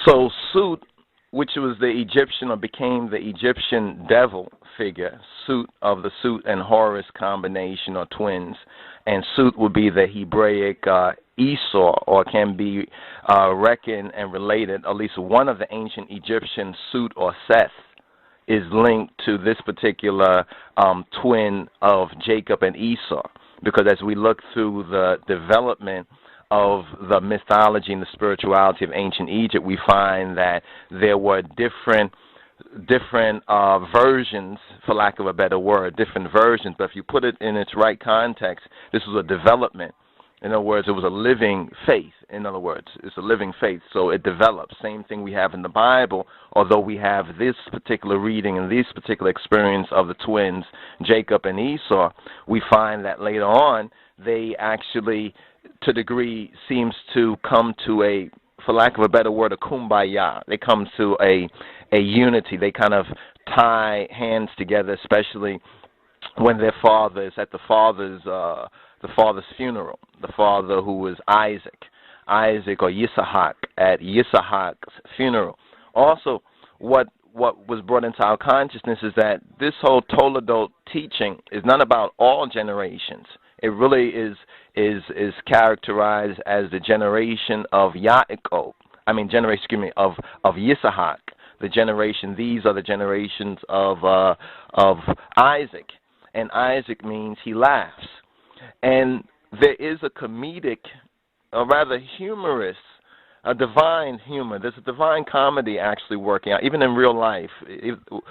So Sut, which was the Egyptian or became the Egyptian devil figure, Sut of the Sut and Horus combination or twins, and Sut would be the Hebraic Esau, or can be reckoned and related. At least one of the ancient Egyptian Sut or Seth is linked to this particular twin of Jacob and Esau, because as we look through the development of the mythology and the spirituality of ancient Egypt, we find that there were different versions, for lack of a better word, different versions. But if you put it in its right context, this was a development. In other words, it was a living faith. In other words, it's a living faith, so it develops. Same thing we have in the Bible, although we have this particular reading and this particular experience of the twins, Jacob and Esau, we find that later on they actually, to a degree, seems to come to a, for lack of a better word, a kumbaya. They come to a unity. They kind of tie hands together, especially when their father is at the father's funeral. The father who was Isaac or Yisahak, at Yisahak's funeral. Also, what was brought into our consciousness is that this whole Toledot teaching is not about all generations. It really is characterized as the generation of Yaakov. Of Yisahak. The generation. These are the generations of Isaac, and Isaac means he laughs. And there is a comedic, or rather humorous, a divine humor. There's a divine comedy actually working out, even in real life.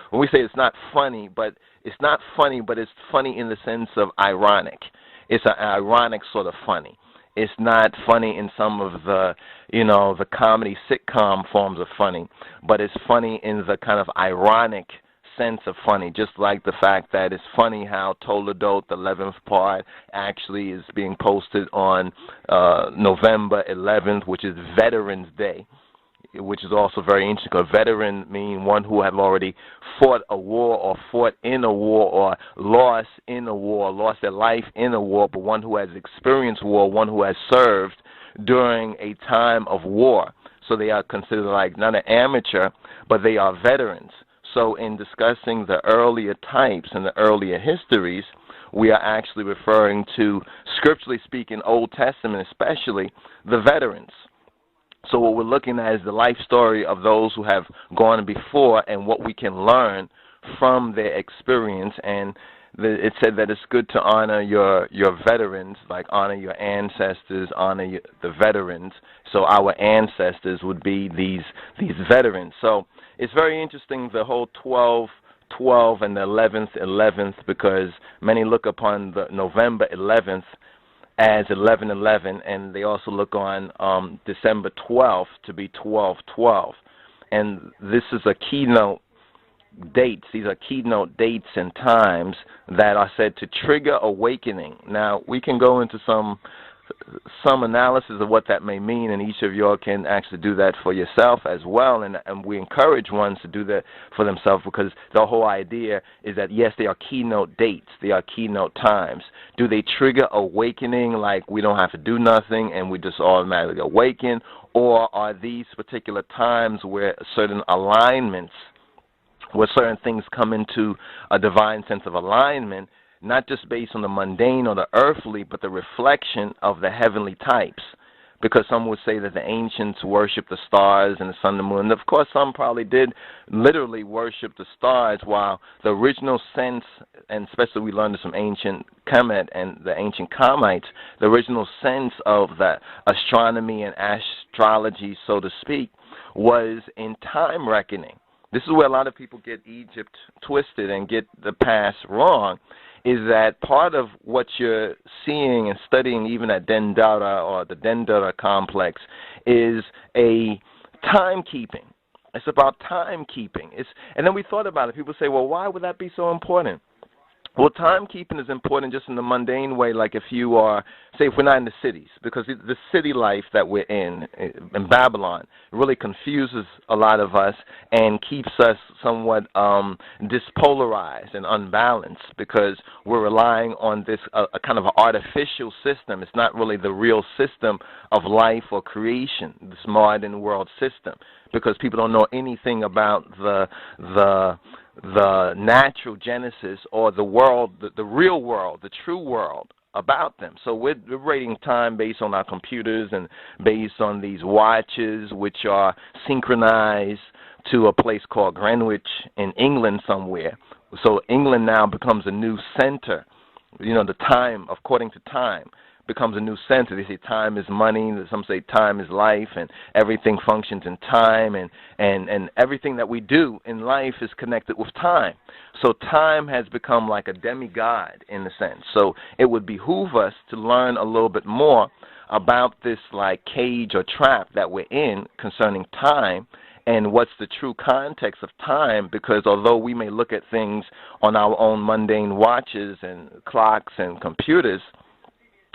When we say it's not funny, but it's funny in the sense of ironic. It's an ironic sort of funny. It's not funny in some of the, the comedy sitcom forms of funny, but it's funny in the kind of ironic sense of funny, just like the fact that it's funny how Toledot, the 11th part, actually is being posted on November 11th, which is Veterans Day, which is also very interesting, because veteran means one who have already fought a war or fought in a war or lost in a war, lost their life in a war, but one who has experienced war, one who has served during a time of war. So they are considered like not an amateur, but they are veterans. So in discussing the earlier types and the earlier histories, we are actually referring to, scripturally speaking, Old Testament especially, the veterans. So what we're looking at is the life story of those who have gone before and what we can learn from their experience. And it said that it's good to honor your veterans, like honor your ancestors, honor the veterans. So our ancestors would be these veterans. So it's very interesting, the whole 12 and the 11th, because many look upon the November 11th as 11/11, and they also look on December 12th to be 12/12. And this is a keynote dates. These are keynote dates and times that are said to trigger awakening. Now, we can go into some analysis of what that may mean, and each of y'all can actually do that for yourself as well, and we encourage ones to do that for themselves, because the whole idea is that, yes, they are keynote dates, they are keynote times. Do they trigger awakening, like we don't have to do nothing and we just automatically awaken, or are these particular times where certain alignments, where certain things come into a divine sense of alignment, not just based on the mundane or the earthly, but the reflection of the heavenly types? Because some would say that the ancients worshiped the stars and the sun and the moon. And of course, some probably did literally worship the stars, while the original sense, and especially we learned this from ancient Kemet and the ancient Kamites, the original sense of the astronomy and astrology, so to speak, was in time reckoning. This is where a lot of people get Egypt twisted and get the past wrong, is that part of what you're seeing and studying even at DENDERAH or the DENDERAH complex is a timekeeping. It's about timekeeping. And then we thought about it. People say, well, why would that be so important? Well, timekeeping is important just in the mundane way, like if you are, say, if we're not in the cities, because the city life that we're in Babylon, really confuses a lot of us and keeps us somewhat dispolarized and unbalanced, because we're relying on this a kind of an artificial system. It's not really the real system of life or creation, this modern world system, because people don't know anything about the natural genesis or the world, the real world, the true world about them. So we're rating time based on our computers and based on these watches, which are synchronized to a place called Greenwich in England somewhere. So England now becomes a new center. You know, the time, according to time, becomes a new center. They say time is money. Some say time is life, and everything functions in time, and everything that we do in life is connected with time. So time has become like a demigod in a sense. So it would behoove us to learn a little bit more about this like cage or trap that we're in concerning time, and what's the true context of time, because although we may look at things on our own mundane watches and clocks and computers,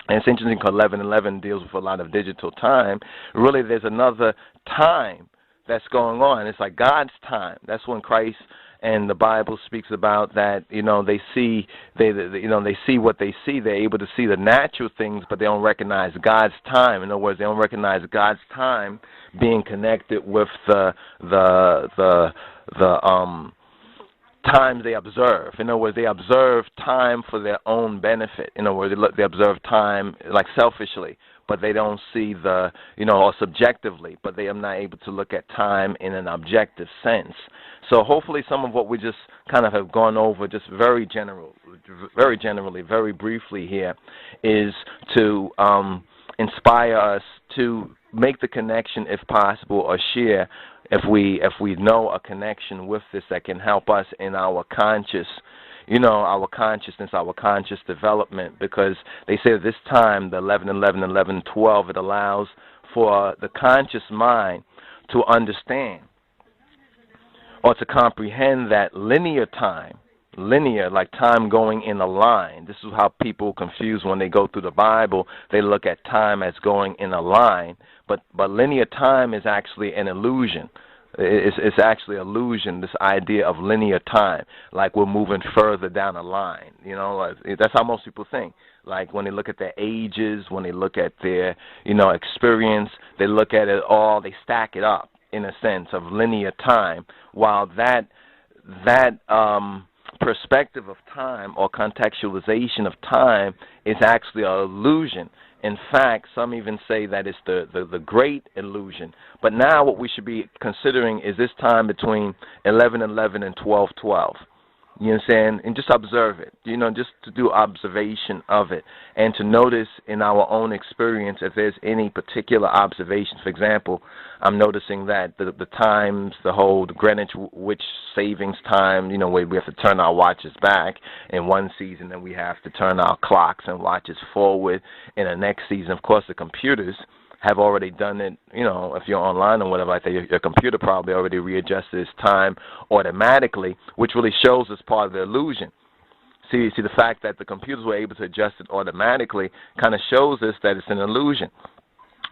and it's interesting because 1111 deals with a lot of digital time, really there's another time that's going on. It's like God's time. That's when Christ and the Bible speaks about that, you know, they see what they see. They're able to see the natural things, but they don't recognize God's time. In other words, they don't recognize God's time being connected with the times they observe. In other words, they observe time for their own benefit. In other words, they observe time like selfishly, but they don't see the, you know, or subjectively, but they are not able to look at time in an objective sense. So hopefully some of what we just kind of have gone over just very generally, very briefly here is to inspire us to make the connection if possible, or share if we know a connection with this that can help us in our conscious, you know, our consciousness, our conscious development, because they say at this time, the 11:11, 11:12, it allows for the conscious mind to understand or to comprehend that linear time, linear, like time going in a line. This is how people confuse when they go through the Bible. They look at time as going in a line, but linear time is actually an illusion. It's actually illusion, this idea of linear time, like we're moving further down a line. You know, that's how most people think. Like when they look at their ages, when they look at their, you know, experience, they look at it all, they stack it up in a sense of linear time, while that perspective of time or contextualization of time is actually an illusion. In fact, some even say that it's the great illusion. But now what we should be considering is this time between 11:11 and 12:12. You know what I'm saying? And just observe it, you know, just to do observation of it and to notice in our own experience if there's any particular observation. For example, I'm noticing that the times, the whole Greenwich savings time, you know, where we have to turn our watches back in one season, and we have to turn our clocks and watches forward in the next season. Of course, the computers have already done it, you know, if you're online or whatever like that, your computer probably already readjusted its time automatically, which really shows as part of the illusion. See, the fact that the computers were able to adjust it automatically kind of shows us that it's an illusion.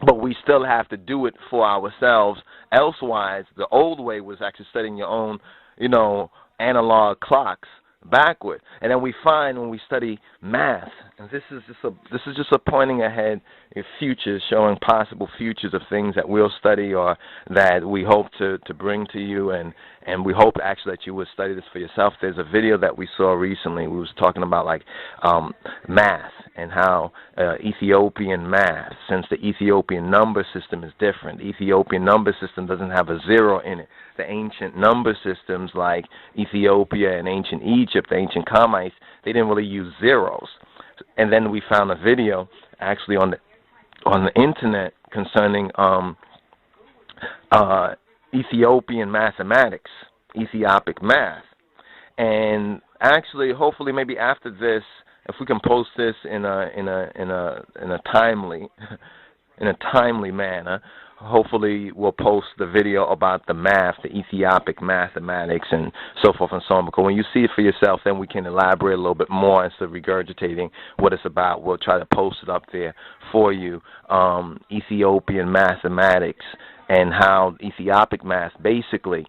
But we still have to do it for ourselves. Elsewise, the old way was actually setting your own, you know, analog clocks backward. And then we find when we study math, and this is just a pointing ahead in futures, showing possible futures of things that we'll study or that we hope to bring to you, and we hope actually that you would study this for yourself. There's a video that we saw recently. We was talking about like math and how Ethiopian math, since the Ethiopian number system is different, the Ethiopian number system doesn't have a zero in it. The ancient number systems like Ethiopia and ancient Egypt, the ancient Kamites, they didn't really use zeros. And then we found a video actually on the internet concerning Ethiopian mathematics, Ethiopic math. And actually, hopefully, maybe after this, if we can post this in a timely in a timely manner. Hopefully we'll post the video about the math, the Ethiopic mathematics, and so forth and so on, because when you see it for yourself, then we can elaborate a little bit more instead of regurgitating what it's about. We'll try to post it up there for you. Ethiopian mathematics and how Ethiopic math basically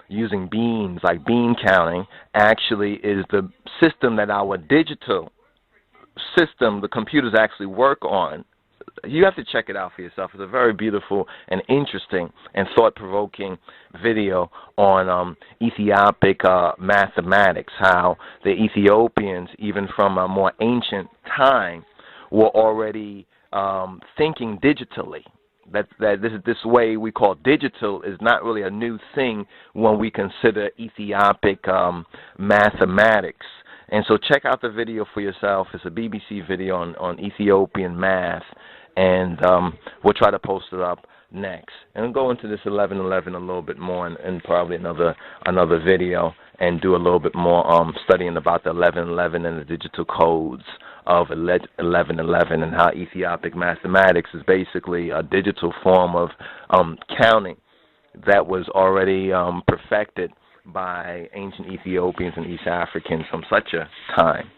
using beans, like bean counting, actually is the system that our digital system, the computers actually work on. You have to check it out for yourself. It's a very beautiful and interesting and thought-provoking video on Ethiopic mathematics, how the Ethiopians, even from a more ancient time, were already thinking digitally. That this way we call digital is not really a new thing when we consider Ethiopic mathematics. And so check out the video for yourself. It's a BBC video on Ethiopian math, and we'll try to post it up next. And we'll go into this 1111 a little bit more, and probably another video, and do a little bit more studying about the 1111 and the digital codes of 1111, and how Ethiopic mathematics is basically a digital form of counting that was already perfected by ancient Ethiopians and East Africans from such a time.